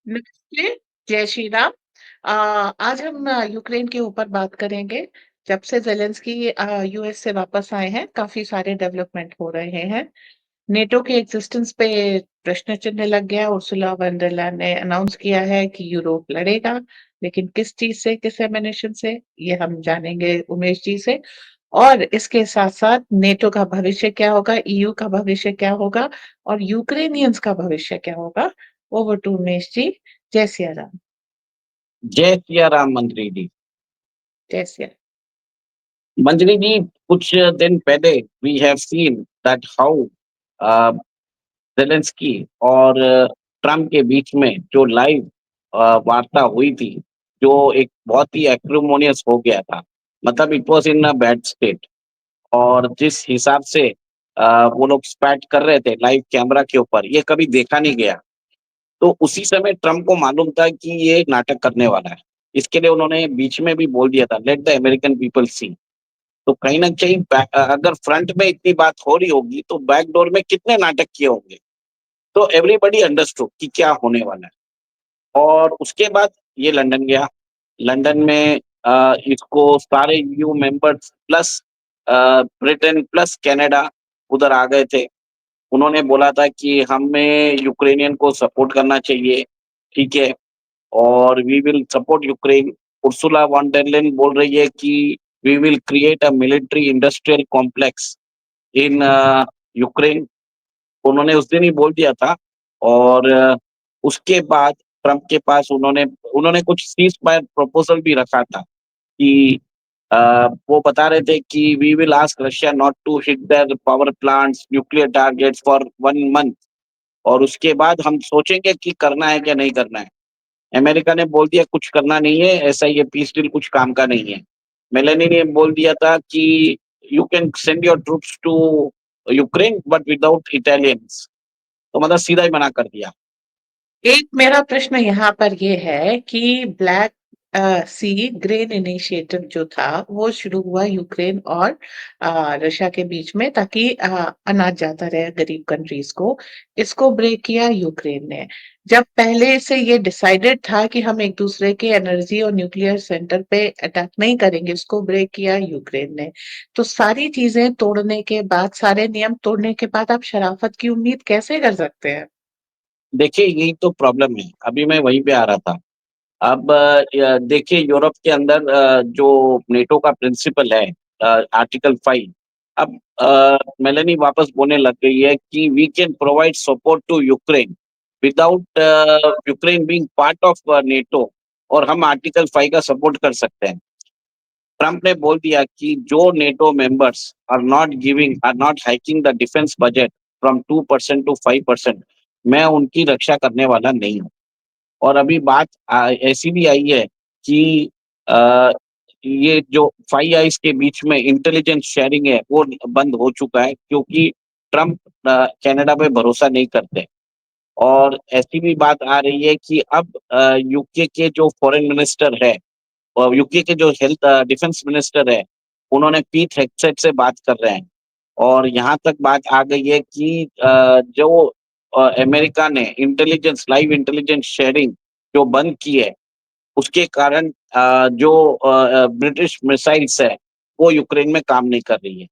नमस्ते, जय श्री राम। आज हम यूक्रेन के ऊपर बात करेंगे। जब से ज़ेलेंस्की यूएस से वापस आए हैं, काफ़ी सारे डेवलपमेंट हो रहे हैं। नेटो के एक्सिस्टेंस पे प्रश्न चिन्ह लग गया। उर्सुला वॉन डर लेyen ने अनाउंस किया है कि यूरोप लड़ेगा, लेकिन किस चीज़ से, किस एम्युनिशन से, ये हम जानेंगे उमेश जी से। और इसके साथ-साथ नेटो का भविष्य क्या होगा, ईयू का भविष्य क्या होगा और यूक्रेनियंस का भविष्य क्या होगा। ओवर टू उमेश जी। जय सिया राम। जय सिया राम मंत्री जी। जय सिया मंत्री जी, कुछ दिन पहले we have seen that how Zelensky और ट्रम्प के बीच में जो लाइव वार्ता हुई थी, जो एक बहुत ही एक्रिमोनियस हो गया था। मतलब it was in a bad state. और जिस हिसाब से वो लोग स्पैट कर रहे थे लाइव कैमरा के ऊपर, ये कभी देखा नहीं गया। तो उसी समय ट्रम्प को मालूम था कि ये नाटक करने वाला है। इसके लिए उन्होंने बीच में भी बोल दिया था, let the American people see. तो कहीं न कहीं अगर फ्रंट में इतनी बात हो रही होगी, तो बैक डोर में कितने नाटक किए होंगे। तो एवरीबॉडी अंडरस्टूड कि क्या होने वाला है। और उसके बाद ये लंदन गया। लंदन में इसको सारे EU members plus Britain plus Canada उधर आ गए थे। उन्होंने बोला था कि हमें यूक्रेनियन को सपोर्ट करना चाहिए, ठीक है? और we will support Ukraine. Ursula von der Leyen बोल रही है कि we will create a military industrial complex in Ukraine. उन्होंने उस दिन ही बोल दिया था। और उसके बाद ट्रम्प के पास उन्होंने उन्होंने कुछ सीज़ फायर प्रपोज़ल भी रखा था कि अ, वो बता रहे थे कि we will ask Russia not to hit their power plants, nuclear targets for 1 month. और उसके बाद हम सोचेंगे कि करना है क्या नहीं करना है। अमेरिका ने बोल दिया कुछ करना नहीं है, ऐसा ये पीस डील कुछ काम का नहीं है। मेलानी ने बोल दिया था कि you can send your troops to Ukraine but without Italians. तो मतलब सीधा ही मना कर दिया। एक मेरा प्रश्न यहाँ पर ये है कि ब्लैक सी ग्रेन इनिशिएटिव जो था वो शुरू हुआ यूक्रेन और रशिया के बीच में, ताकि अनाज जाता रहे गरीब कंट्रीज को। इसको ब्रेक किया यूक्रेन ने। जब पहले से ये डिसाइडेड था कि हम एक दूसरे के एनर्जी और न्यूक्लियर सेंटर पे अटैक नहीं करेंगे, इसको ब्रेक किया यूक्रेन ने। तो सारी चीजें तोड़ने के बाद, सारे नियम तोड़ने के बाद आप शराफत की उम्मीद कैसे कर सकते हैं? देखिए यही तो प्रॉब्लम है, अभी मैं वहीं पे आ रहा था। अब देखिए यूरोप के अंदर जो नेटो का प्रिंसिपल है, आर्टिकल 5। अब मेलानी वापस बोलने लग गई है कि we can provide support to Ukraine without Ukraine being part of NATO. और हम आर्टिकल 5 का सपोर्ट कर सकते हैं। ट्रम्प ने बोल दिया कि जो NATO members are not hiking the defence budget from 2% to 5%, मैं उनकी रक्षा करने वाला नहीं हूँ। और अभी बात ऐसी भी आई है कि अ, ये जो फाइव आइज के बीच में इंटेलिजेंस शेयरिंग है वो बंद हो चुका है, क्योंकि ट्रम्प कनाडा पे भरोसा नहीं करते। और ऐसी भी बात आ रही है कि अब यूके के जो फॉरेन मिनिस्टर है और यूके के जो हेल्थ डिफेंस मिनिस्टर है, उन्होंने पीट हेगसेट से बात कर रहे हैं। और यहाँ तक बात आ गई है कि जो अमेरिका ने लाइव इंटेलिजेंस शेयरिंग जो बंद की है, उसके कारण जो ब्रिटिश मिसाइल्स है, वो यूक्रेन में काम नहीं कर रही है।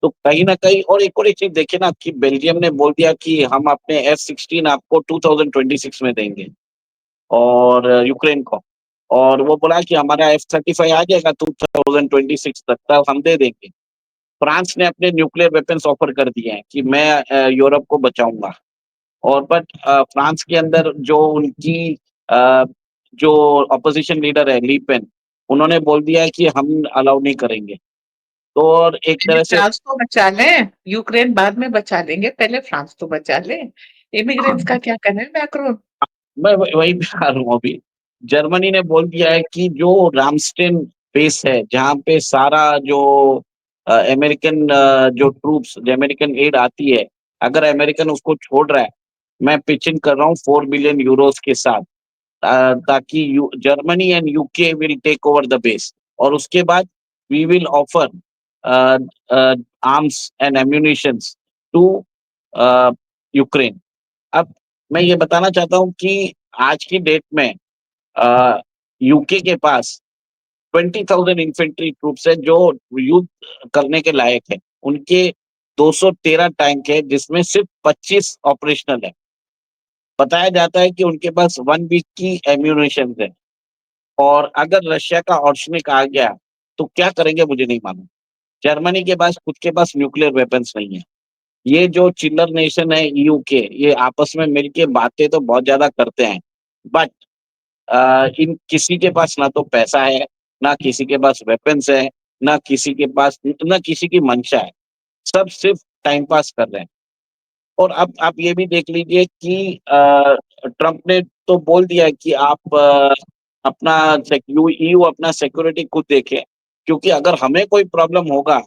तो कहीं न कहीं और एक चीज़ देखिए ना कि बेल्जियम ने बोल दिया कि हम अपने F-16 आपको 2026 में देंगे, और यूक्रेन को। और वो बोला कि हमारा F-35 आ जाएगा 2026 तक, तब हम दे देंगे। फ्रांस ने अपने न्यूक्लियर वेपन्स ऑफर कर दिए हैं कि मैं यूरोप को बचाऊँगा। और बट फ्रांस के अंदर जो उनकी अ, जो अपोजिशन लीडर है ली पेन, उन्होंने बोल दिया है कि हम अलाउ नहीं करेंगे। तो और एक पहले तरह से फ्रांस तो बचा लें, यूक्रेन बाद में बचा लेंगे, पहले फ्रांस तो बचा लें। इमिग्रेंट्स का क्या करना है मैक्रोन? मैं वही पे आ रहा हूँ अभी। जर्मनी ने बोल दिया है कि जो रामस्टेन बेस है, जहाँ पे सारा जो अमेरिकन जो ट्रूप्स, जो अमेरिकन एड आती है, अगर अमेरिकन उसको छोड़ रहा है, मैं पिच इन कर रहा हूँ 4 बिलियन यूरोस के साथ, ताकि Germany and UK will take over the base. और उसके बाद we will offer arms and ammunitions to Ukraine. अब मैं ये बताना चाहता हूँ कि आज की डेट में यूके के पास 20,000 इन्फेंट्री ट्रूप्स है जो युद्ध करने के लायक है। उनके 213 टैंक है जिसमें सिर्फ 25 ऑपरेशनल है। बताया जाता है कि उनके पास 1 वीक की एम्यूनेशन है। और अगर रशिया का ऑर्शनिक आ गया तो क्या करेंगे मुझे नहीं मालूम। जर्मनी के पास खुद के पास न्यूक्लियर वेपन्स नहीं है। ये जो चिल्लर नेशन है ईयू के, ये आपस में मिलके बातें तो बहुत ज्यादा करते हैं, बट इन किसी के पास ना तो पैसा है, ना किसी के पास वेपन्स है, ना किसी के पास, ना किसी की मंशा है। सब सिर्फ टाइम पास कर रहे हैं। और अब आप ये भी देख लीजिए कि ट्रम्प ने तो बोल दिया है कि आप अपना ईयू अपना सिक्योरिटी खुद देखे, क्योंकि अगर हमें कोई प्रॉब्लम होगा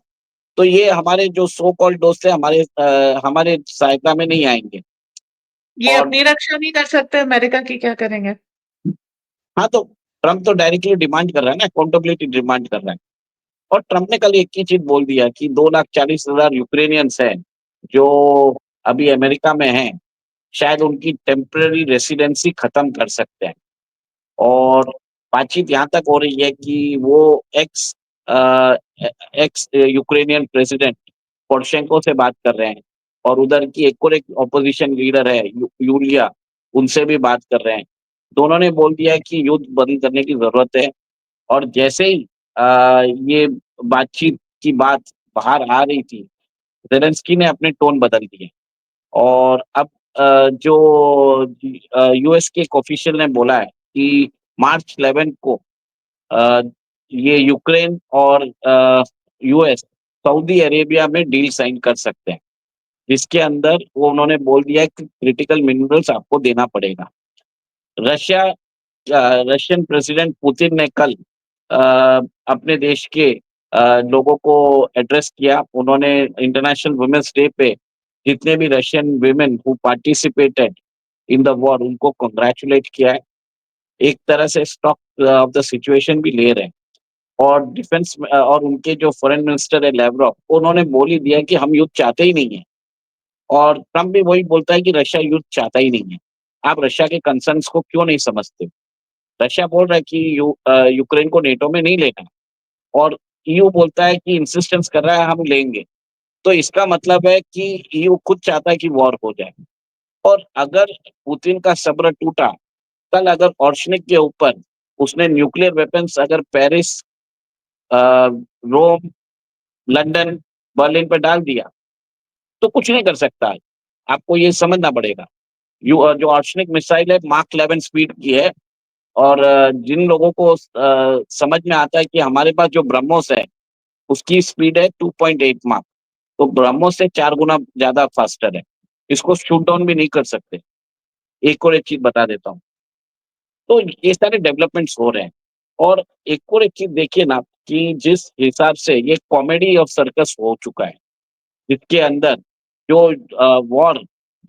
तो ये हमारे जो सो कॉल्ड दोस्त है हमारे सहायता में नहीं आएंगे। ये और अपनी रक्षा नहीं कर सकते, अमेरिका की क्या करेंगे? हाँ, तो ट्रम्प तो डायरेक्टली डिमांड कर रहा है ना, अकाउंटेबिलिटी डिमांड कर रहा है। और ट्रम्प ने कल एक ही चीज बोल दिया कि 2,40,000 यूक्रेनियंस हैं जो अभी अमेरिका में हैं, शायद उनकी टेम्पररी रेसिडेंसी खत्म कर सकते हैं। और बातचीत यहाँ तक हो रही है कि वो एक्स एक्स यूक्रेनियन प्रेसिडेंट पोर्शेंको से बात कर रहे हैं। और उधर की एक और एक ऑपोजिशन लीडर है यूलिया, उनसे भी बात कर रहे हैं। दोनों ने बोल दिया है कि युद्ध बंद करने की जरूरत है। और जैसे ही ये बातचीत की बात बाहर आ रही थी, जेलेंस्की ने अपने टोन बदल दिए। और अब जो यूएस के एक ऑफिशियल ने बोला है कि मार्च 11 को अ, ये यूक्रेन और यूएस सऊदी अरेबिया में डील साइन कर सकते हैं, जिसके अंदर वो उन्होंने बोल दिया है कि क्रिटिकल मिनरल्स आपको देना पड़ेगा। रशिया रशियन प्रेसिडेंट पुतिन ने कल अपने देश के लोगों को एड्रेस किया। उन्होंने इंटरनेशनल वुमेन्स डे पे जितने भी Russian women who participated in the war उनको कॉन्ग्रेचुलेट किया है। एक तरह से स्टॉक ऑफ द सिचुएशन भी ले रहे हैं। और डिफेंस और उनके जो फॉरेन मिनिस्टर है लेवरॉव, उन्होंने बोल ही दिया कि हम युद्ध चाहते ही नहीं है। और ट्रम्प भी वही बोलता है कि रशिया युद्ध चाहता ही नहीं है। आप रशिया के कंसर्न्स को क्यों नहीं समझते? रशिया बोल रहा है कि यूक्रेन को नेटो में नहीं लेना, और ईयू बोलता है कि इंसिस्टेंस कर रहा है हम लेंगे। तो इसका मतलब है कि ईयू खुद चाहता है कि वॉर हो जाए। और अगर पुतिन का सब्र टूटा, कल अगर ऑर्शनिक के ऊपर उसने न्यूक्लियर वेपन्स अगर पेरिस, रोम, लंदन, बर्लिन पर डाल दिया तो कुछ नहीं कर सकता है। आपको ये समझना पड़ेगा। जो आर्शनिक मिसाइल है मार्क 11 स्पीड की है। और जिन लोगों को समझ में आता है कि हमारे पास जो ब्रह्मोस है उसकी स्पीड है 2.8 मार्क, तो ब्रह्मोस से 4 गुना ज्यादा फास्टर है। इसको शूट डाउन भी नहीं कर सकते। एक और एक चीज बता देता हूँ। तो ये सारे डेवलपमेंट्स हो रहे हैं। और एक और एक चीज देखिए ना कि जिस हिसाब से ये कॉमेडी ऑफ सर्कस हो चुका है, जिसके अंदर जो वॉर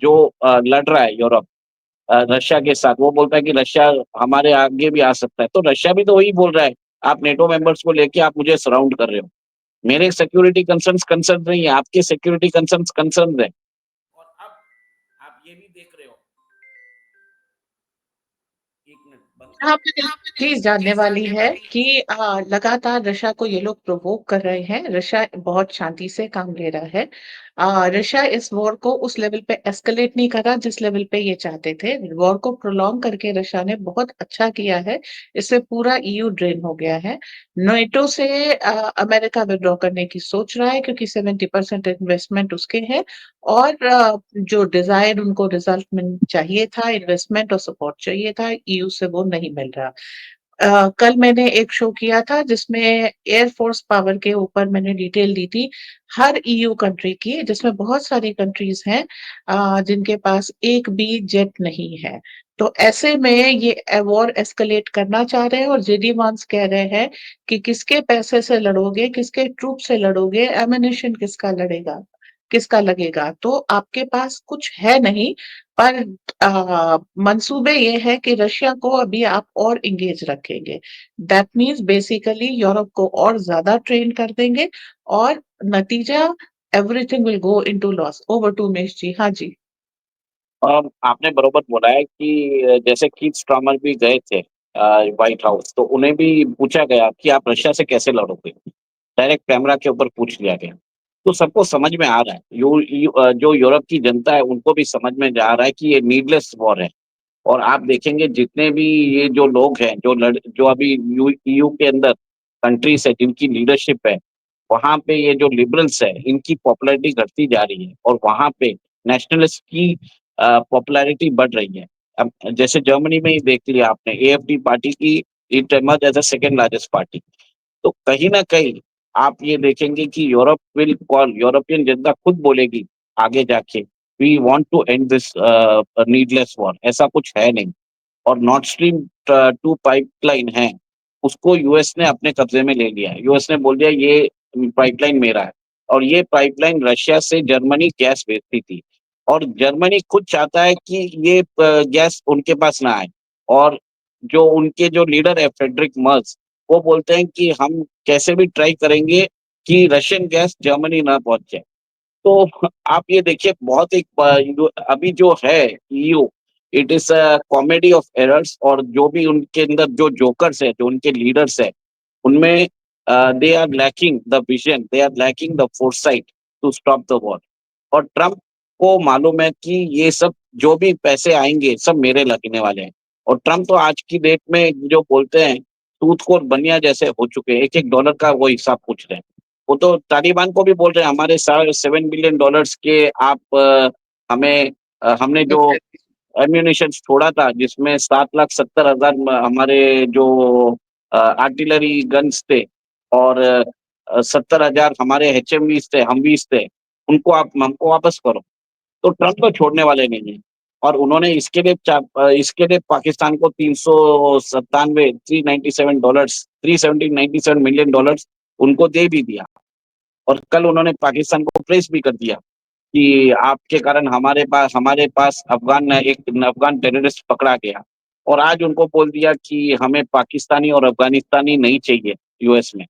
जो लड़ रहा है यूरोप रशिया के साथ, वो बोलता है कि रशिया हमारे आगे भी आ सकता है। तो रशिया भी तो वही बोल रहा है, आप नेटो मेंबर्स को लेके आप मुझे सराउंड कर रहे हो। मेरे सिक्योरिटी कंसर्न्स कंसर्न नहीं है, आपके सिक्योरिटी कंसर्न्स कंसर्न है। और अब आप ये भी देख रहे हो। एक मिनट बंद यहाँ करो। पे एक चीज जानने वाली है कि लगातार रशिया को ये लोग प्रोवोक कर रहे हैं। रशिया बहुत शांति से काम ले रहा है। रशिया इस वॉर को उस लेवल पे एस्केलेट नहीं कर रहा जिस लेवल पे ये चाहते थे। वॉर को प्रोलॉन्ग करके रशिया ने बहुत अच्छा किया है। इससे पूरा ईयू ड्रेन हो गया है। नेटो से अमेरिका विड्रॉ करने की सोच रहा है क्योंकि 70% इन्वेस्टमेंट उसके है। और जो डिजायर उनको रिजल्ट में चाहिए था, इन्वेस्टमेंट और सपोर्ट चाहिए था, ईयू से वो नहीं मिल रहा। कल मैंने एक शो किया था जिसमें एयरफोर्स पावर के ऊपर मैंने डिटेल दी थी हर ईयू कंट्री की, जिसमें बहुत सारी कंट्रीज हैं जिनके पास एक भी जेट नहीं है। तो ऐसे में ये वॉर एस्केलेट करना चाह रहे हैं और जेडी वांस कह रहे हैं कि किसके पैसे से लड़ोगे, किसके ट्रूप से लड़ोगे, एमिनेशन किसका लड़ेगा, किसका लगेगा। तो आपके पास कुछ है नहीं। पर मंसूबे ये है कि रशिया को अभी आप और इंगेज रखेंगे। दैट मीन्स बेसिकली यूरोप को और ज्यादा ट्रेन कर देंगे। और नतीजा everything will go into loss. Over to Umesh ji. हाँ जी। आपने बरोबर बोला है कि जैसे कीथ स्टार्मर भी गए थे व्हाइट हाउस, तो उन्हें भी पूछा गया कि आप रशिया से कैसे लड़ोगे? डायरेक्ट कैमरा के ऊपर पूछ लिया गया। तो सबको समझ में आ रहा है, जो यूरोप की जनता है उनको भी समझ में आ रहा है कि ये नीडलेस वॉर है। और आप देखेंगे जितने भी ये जो लोग हैं, जो अभी ईयू के अंदर कंट्रीज है जिनकी लीडरशिप है, वहां पे ये जो लिबरल्स है इनकी पॉपुलैरिटी घटती जा रही है, और वहां पे नेशनलिस्ट की पॉपुलैरिटी बढ़ रही है। अब जैसे जर्मनी में ही देख लिया आपने, एएफडी पार्टी की it emerge as a second largest party. तो कहीं ना कहीं आप ये देखेंगे कि यूरोपियन जनता खुद बोलेगी आगे जाके, we want to end this needless war. ऐसा कुछ है नहीं। और नॉर्थ स्ट्रीम 2 पाइपलाइन है, उसको यूएस ने अपने कब्जे में ले लिया है। यूएस ने बोल दिया ये पाइपलाइन मेरा है। और ये पाइपलाइन रशिया से जर्मनी गैस भेजती थी, और जर्मनी खुद चाहता है कि ये गैस उनके पास ना आए। और जो उनके जो लीडर है फ्रेडरिक मर्ज, वो बोलते हैं कि हम कैसे भी ट्राई करेंगे कि रशियन गैस जर्मनी ना पहुंचे। तो आप ये देखिए, बहुत एक अभी जो है EU, it is a comedy of errors. और जो भी उनके अंदर जो जोकर्स है, जो उनके लीडर्स है, उनमें they are lacking the vision, they are lacking the foresight to stop the war. और ट्रम्प को मालूम है कि ये सब जो भी पैसे आएंगे सब मेरे लगने वाले हैं। और ट्रम्प तो आज की डेट में जो बोलते हैं, सूदखोर बनिया जैसे हो चुके हैं, एक एक डॉलर का वो हिसाब पूछ रहे हैं। वो तो तालिबान को भी बोल रहे हैं, हमारे 7 बिलियन डॉलर्स के आप हमें हमने जो एम्यूनिशन छोड़ा था, जिसमें 7,70,000 हमारे जो आर्टिलरी गन्स थे, और 70,000 हमारे एचएमवीज थे, हमवीज थे, उनको आप हमको वापस करो। तो ट्रम्प तो छोड़ने वाले नहीं है। और उन्होंने इसके लिए पाकिस्तान को 397 डॉलर्स, 397 मिलियन डॉलर्स उनको दे भी दिया। और कल उन्होंने पाकिस्तान को प्रेस भी कर दिया कि आपके कारण हमारे पास अफगान टेररिस्ट पकड़ा गया। और आज उनको बोल दिया कि हमें पाकिस्तानी और अफगानिस्तानी नहीं चाहिए यूएस में।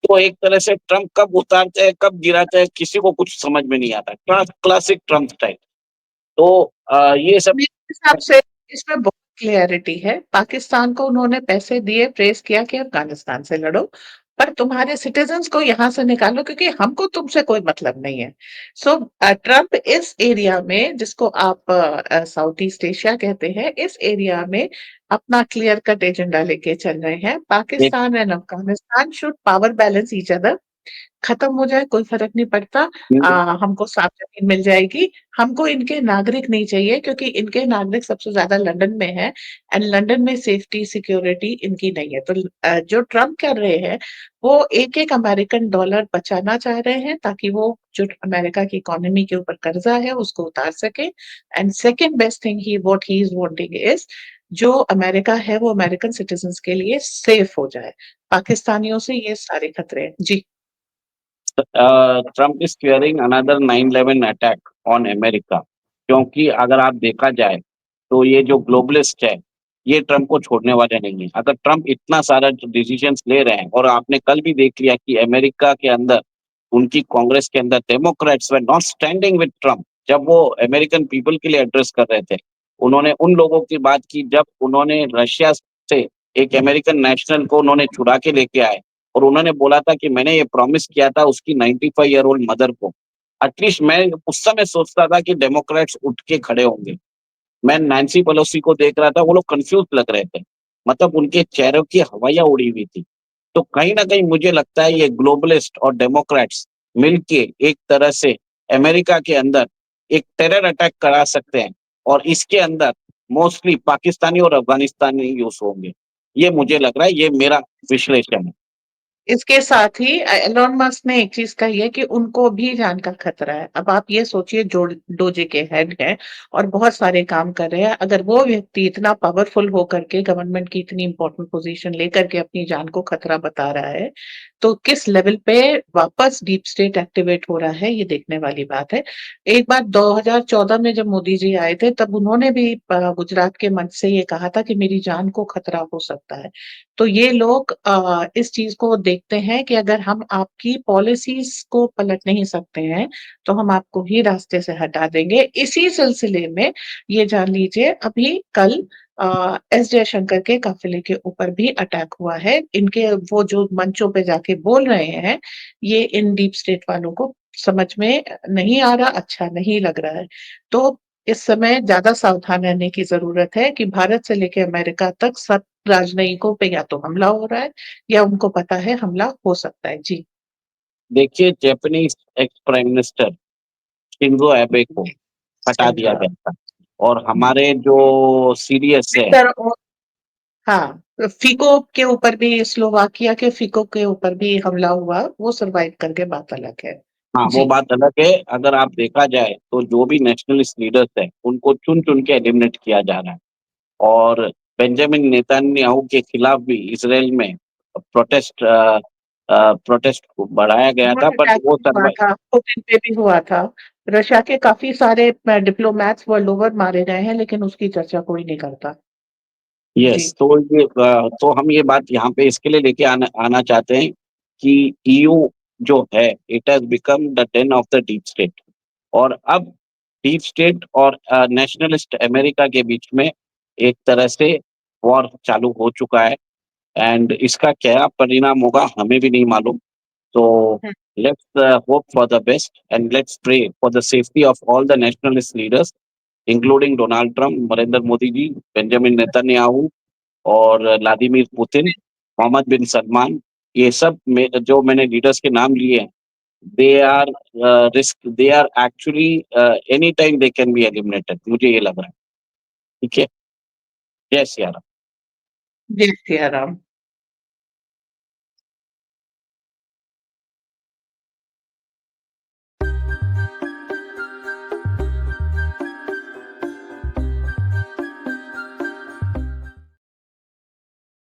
तो एक तरह से ट्रम्प कब उतारते हैं कब गिराते हैं किसी को कुछ समझ में नहीं आता। Classic Trump style. तो ये सब। मेरे हिसाब से इसमें बहुत क्लियरिटी है। पाकिस्तान को उन्होंने पैसे दिए, प्रेस किया कि अफगानिस्तान से लड़ो, पर तुम्हारे सिटीजन्स को यहाँ से निकालो क्योंकि हमको तुमसे कोई मतलब नहीं है। सो ट्रम्प इस एरिया में, जिसको आप साउथ ईस्ट एशिया कहते हैं, इस एरिया में अपना क्लियर कट एजेंडा लेके चल रहे हैं। एक Pakistan and Afghanistan should power balance each other. खत्म हो जाए कोई फर्क नहीं पड़ता। हमको साफ जमीन मिल जाएगी। हमको इनके नागरिक नहीं चाहिए क्योंकि इनके नागरिक सबसे ज्यादा लंदन में है, एंड लंदन में सेफ्टी सिक्योरिटी इनकी नहीं है। तो जो ट्रम्प कर रहे हैं, वो एक एक अमेरिकन डॉलर बचाना चाह रहे हैं ताकि वो जो अमेरिका की इकोनॉमी के ऊपर कर्जा है उसको उतार सके। And second best thing he what he is wanting is, जो अमेरिका है वो अमेरिकन सिटीजन्स के लिए सेफ हो जाए। पाकिस्तानियों से ये सारे खतरे हैं जी। Trump is clearing another 9/11 attack on America. क्योंकि अगर आप देखा जाए तो ये जो ग्लोबलिस्ट है, ये ट्रम्प को छोड़ने वाले नहीं है। अगर ट्रम्प इतना सारा डिसीजंस ले रहे हैं, और आपने कल भी देख लिया कि अमेरिका के अंदर उनकी कांग्रेस के अंदर Democrats were not standing with Trump. जब वो अमेरिकन पीपल के लिए एड्रेस कर रहे थे, उन्होंने उन लोगों की बात की जब उन्होंने रशिया से एक अमेरिकन नेशनल को उन्होंने छुड़ा के लेके आए। और उन्होंने बोला था कि मैंने ये प्रॉमिस किया था उसकी 95 ईयर ओल्ड मदर को। एटलीस्ट मैं उस समय सोचता था कि डेमोक्रेट्स उठ के खड़े होंगे। मैं नैन्सी पेलोसी को देख रहा था, वो लोग कंफ्यूज लग रहे थे, मतलब उनके चेहरों की हवाइयां उड़ी हुई थी। तो कहीं ना कहीं मुझे लगता है ये ग्लोबलिस्ट और डेमोक्रेट्स मिलके एक तरह से अमेरिका के अंदर एक टेरर अटैक करा सकते हैं। और इसके अंदर मोस्टली पाकिस्तानी और अफगानिस्तानी यूज होंगे। ये मुझे लग रहा है, ये मेरा विश्लेषण है। इसके साथ ही एलोन मस्क ने एक चीज कही है कि उनको भी जान का खतरा है। अब आप ये सोचिए, जो डोजे के हेड हैं और बहुत सारे काम कर रहे हैं, अगर वो व्यक्ति इतना पावरफुल होकर के गवर्नमेंट की इतनी इंपॉर्टेंट पोजीशन लेकर के अपनी जान को खतरा बता रहा है, तो किस लेवल पे वापस डीप स्टेट एक्टिवेट हो रहा है, ये देखने वाली बात है। एक बार 2014 में जब मोदी जी आए थे, तब उन्होंने भी गुजरात के मंच से ये कहा था कि मेरी जान को खतरा हो सकता है। तो ये लोग इस चीज को देखते हैं कि अगर हम आपकी पॉलिसीज को पलट नहीं सकते हैं, तो हम आपको ही रास्ते से हटा देंगे। इसी सिलसिले में ये जान लीजिए, अभी कल एस जयशंकर के काफिले के ऊपर भी अटैक हुआ है। इनके वो जो मंचों पे जाके बोल रहे हैं, ये इन डीप स्टेट वालों को समझ में नहीं आ रहा, अच्छा नहीं लग रहा है। तो इस समय ज्यादा सावधान रहने की जरूरत है कि भारत से लेकर अमेरिका तक सब राजनयिकों पे या तो हमला हो रहा है, या उनको पता है हमला हो सकता है। जी। देखिए, जापानीज़ एक्स प्राइम मिनिस्टर शिंज़ो एबे को हटा दिया सिंड्रा। गया था और हमारे जो सीडीएस है, विक्टर ओ- हाँ, फीको के ऊपर भी, स्लोवाकिया के फीको के ऊपर भी हमला हुआ, वो सरवाइव करके बात अलग है। हाँ, वो जी। बात अलग है। अगर आप देखा जाए तो जो भी नेशनलिस्ट लीडर्स हैं, उनको चुन-चुन के एलिमिनेट किया जा रहा है और बेंजामिन नेतन्याहू के खिलाफ भी इसराइल में प्रोटेस्ट प्रोटेस्ट को बढ़ाया गया था, ड्रोन बट अटैक वो भी हुआ सर्वाइव। था, पुतिन पे भी हुआ था। रशिया के काफी सारे डिप्लोमैट्स वर्ल्ड ओवर मारे गए हैं, लेकिन उसकी चर्चा कोई नहीं करता। जी। यस, तो ये तो हम ये बात यहाँ पे इसके लिए लेके आना आना चाहते हैं कि ईयू जो है, it has become the Dane of the deep state और अब डीप स्टेट और नेशनलिस्ट अमेरिका के बीच में एक तरह से वॉर चालू हो चुका है एंड इसका क्या परिणाम होगा हमें भी नहीं मालूम। So hmm. let's hope for the best and let's pray for the safety of all the nationalist leaders, including Donald Trump, Narendra Modi ji, Benjamin Netanyahu और व्लादिमीर पुतिन, मोहम्मद बिन सलमान, ये सब में जो मैंने लीडर्स के नाम लिए हैं, they are they are actually any time they can be eliminated, मुझे ये लग रहा है। ठीक है, जय सिया राम। जय सिया राम।